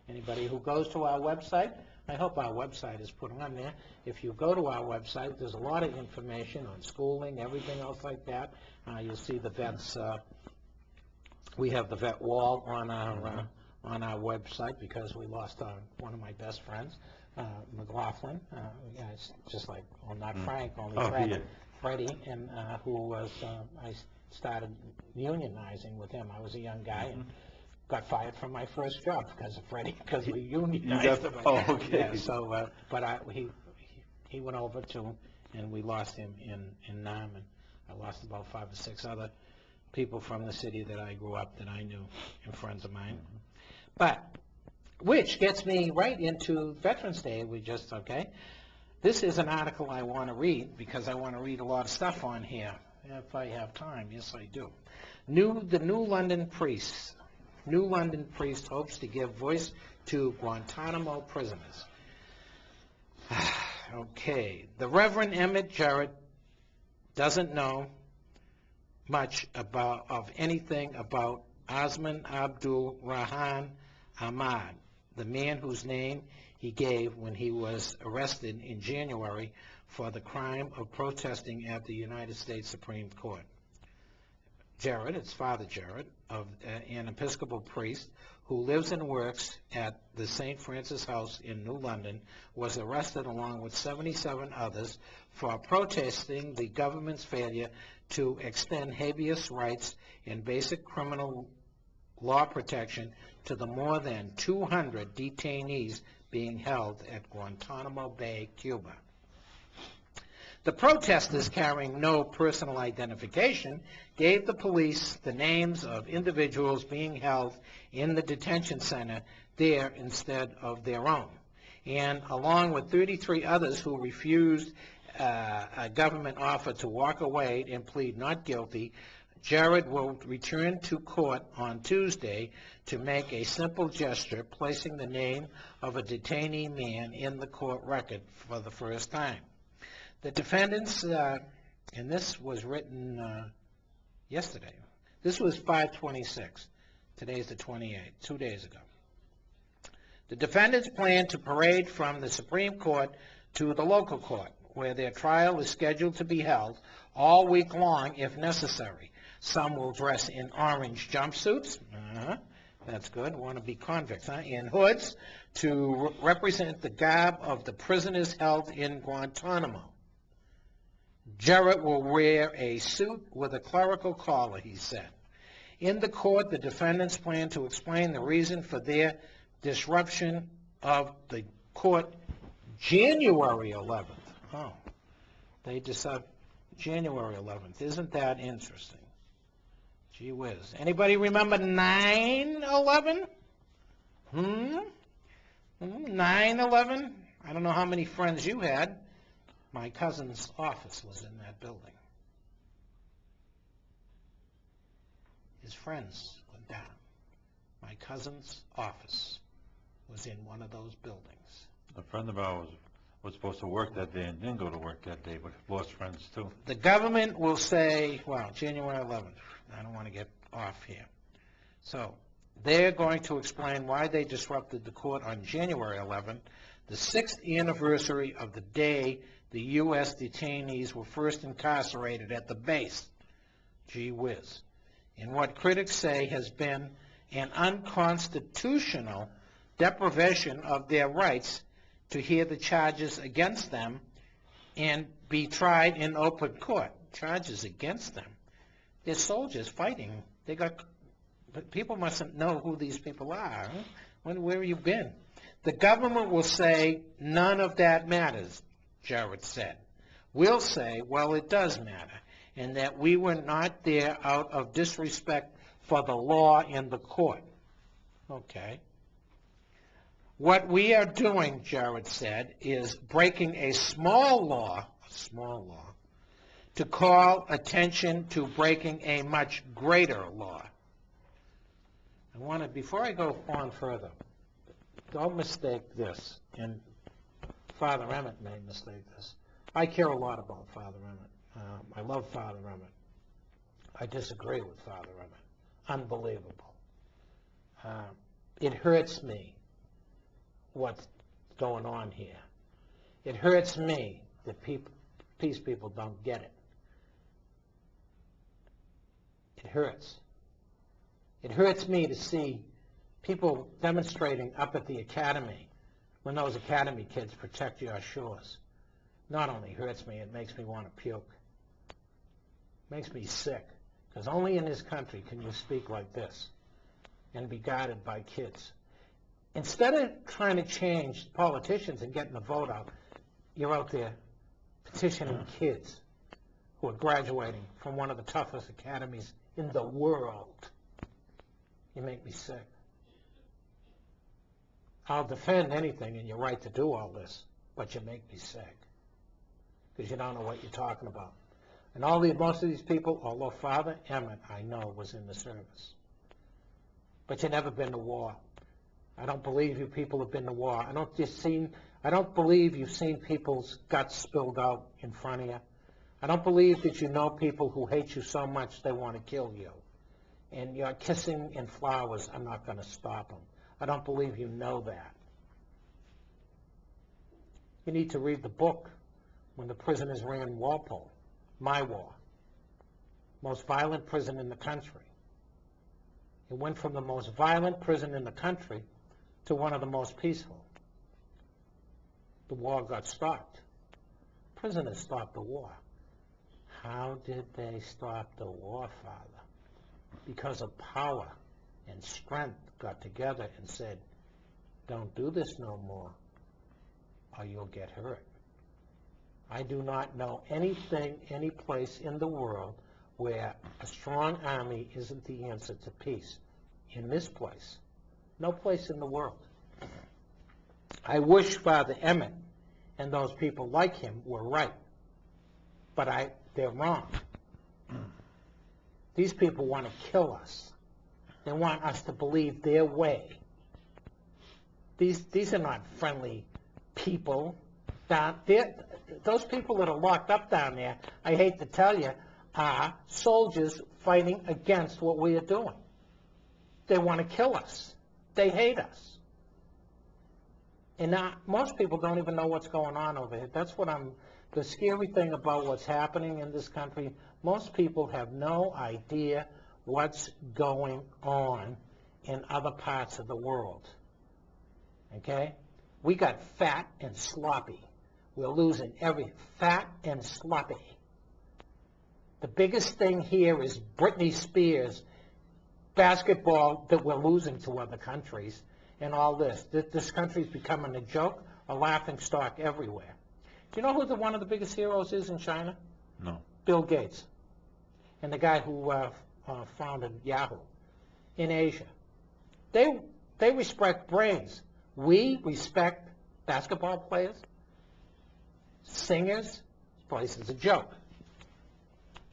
Anybody who goes to our website, I hope our website is put on there. If you go to our website, there's a lot of information on schooling, everything else like that. You'll see the vets. We have the vet wall on our website because we lost one of my best friends, McLaughlin. Yeah, it's just like, well, not Frank, only Fred. Yeah. Freddie, and who was I started unionizing with him. I was a young guy and got fired from my first job because of Freddie, because we unionized him. Oh, okay. Yeah, so, but he went over to, and we lost him in Nam, and I lost about 5 or 6 other people from the city that I grew up that I knew, and friends of mine. But, which gets me right into Veterans Day. This is an article I want to read because I want to read a lot of stuff on here, if I have time. Yes, I do. The New London Priest hopes to give voice to Guantanamo prisoners. Okay, the Reverend Emmett Jarrett doesn't know much of anything about Osman Abdul Rahman Ahmad, the man whose name he gave when he was arrested in January for the crime of protesting at the United States Supreme Court. Jarrett, it's Father Jarrett, an Episcopal priest who lives and works at the St. Francis House in New London, was arrested along with 77 others for protesting the government's failure to extend habeas rights and basic criminal law protection to the more than 200 detainees being held at Guantanamo Bay, Cuba. The protesters, carrying no personal identification, gave the police the names of individuals being held in the detention center there instead of their own. And along with 33 others who refused a government offer to walk away and plead not guilty, Jarrett will return to court on Tuesday to make a simple gesture, placing the name of a detainee man in the court record for the first time. The defendants, and this was written yesterday. This was 5/26. Today's the 28th, 2 days ago. The defendants plan to parade from the Supreme Court to the local court, where their trial is scheduled to be held all week long if necessary. Some will dress in orange jumpsuits. That's good. Want to be convicts, huh? In hoods to represent the garb of the prisoners held in Guantanamo. Jarrett will wear a suit with a clerical collar, he said. In the court, the defendants plan to explain the reason for their disruption of the court January 11th. Oh, they decided January 11th. Isn't that interesting? Gee whiz. Anybody remember 9/11? 9/11? I don't know how many friends you had. My cousin's office was in that building. His friends went down. My cousin's office was in one of those buildings. A friend of ours was supposed to work that day and didn't go to work that day, but lost friends too. The government will say, well, January 11th. I don't want to get off here. So they're going to explain why they disrupted the court on January 11th, the 6th anniversary of the day the U.S. detainees were first incarcerated at the base. Gee whiz. In what critics say has been an unconstitutional deprivation of their rights to hear the charges against them and be tried in open court. Charges against them. They're soldiers fighting. People mustn't know who these people are. Huh? Where have you been? The government will say none of that matters, Jarrett said. We'll say, well, it does matter, and that we were not there out of disrespect for the law and the court. Okay. What we are doing, Jarrett said, is breaking a small law, to call attention to breaking a much greater law. Before I go on further, don't mistake this, and Father Emmett may mistake this. I care a lot about Father Emmett. I love Father Emmett. I disagree with Father Emmett. Unbelievable. It hurts me what's going on here. It hurts me that peace people don't get it. It hurts. It hurts me to see people demonstrating up at the academy when those academy kids protect your shores. Not only hurts me, it makes me want to puke. It makes me sick, because only in this country can you speak like this and be guided by kids. Instead of trying to change politicians and getting the vote out, you're out there petitioning kids who are graduating from one of the toughest academies in the world. You make me sick. I'll defend anything and your right to do all this, but you make me sick because you don't know what you're talking about. And most of these people, although Father Emmett, I know, was in the service, but you've never been to war. I don't believe you people have been to war. I don't believe you've seen people's guts spilled out in front of you. I don't believe that you know people who hate you so much they want to kill you. And your kissing and flowers are not going to stop them. I don't believe you know that. You need to read the book When the Prisoners Ran Walpole, My War. Most violent prison in the country. It went from the most violent prison in the country to one of the most peaceful. The war got stopped. Prisoners stopped the war. How did they stop the war, Father? Because of power and strength got together and said, don't do this no more, or you'll get hurt. I do not know anything, any place in the world where a strong army isn't the answer to peace. In this place. No place in the world. I wish Father Emmett and those people like him were right, but they're wrong. These people want to kill us. They want us to believe their way. These are not friendly people. Those people that are locked up down there, I hate to tell you, are soldiers fighting against what we are doing. They want to kill us. They hate us. And now, most people don't even know what's going on over here. That's the scary thing about what's happening in this country. Most people have no idea what's going on in other parts of the world. Okay? We got fat and sloppy. We're losing fat and sloppy. The biggest thing here is Britney Spears basketball that we're losing to other countries and all this. This country's becoming a joke, a laughing stock everywhere. Do you know who one of the biggest heroes is in China? No. Bill Gates. And the guy who founded Yahoo in Asia. They respect brains. We respect basketball players, singers. This place is a joke.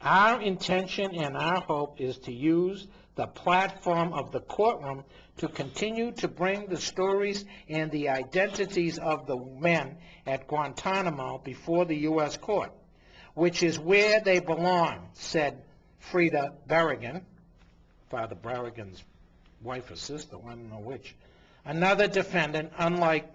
Our intention and our hope is to use the platform of the courtroom to continue to bring the stories and the identities of the men at Guantanamo before the U.S. court, which is where they belong, said Frida Berrigan, Father Berrigan's wife or sister, I don't know which. Another defendant, unlike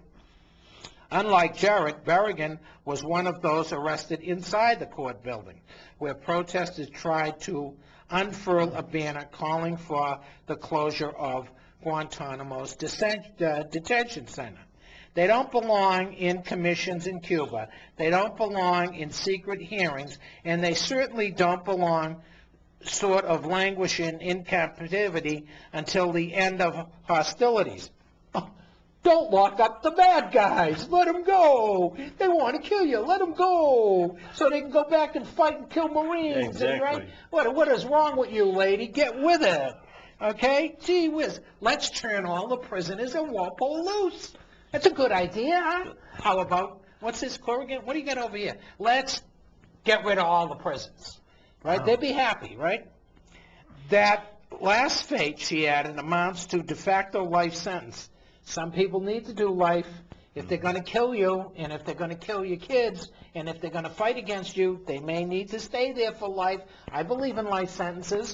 Jarrett, Berrigan was one of those arrested inside the court building, where protesters tried to unfurl a banner calling for the closure of Guantanamo's detention center. They don't belong in commissions in Cuba. They don't belong in secret hearings, and they certainly don't belong sort of languishing in captivity until the end of hostilities. Don't lock up the bad guys. Let them go. They want to kill you. Let them go so they can go back and fight and kill Marines. Exactly. Right? What is wrong with you, lady? Get with it. Okay? Gee whiz. Let's turn all the prisoners in Walpole loose. That's a good idea, huh? How about, what's this, Corrigan? What do you got over here? Let's get rid of all the prisons. Right? They'd be happy, right? That last fate, she added, amounts to de facto life sentence. Some people need to do life if they're going to kill you, and if they're going to kill your kids, and if they're going to fight against you, they may need to stay there for life. I believe in life sentences.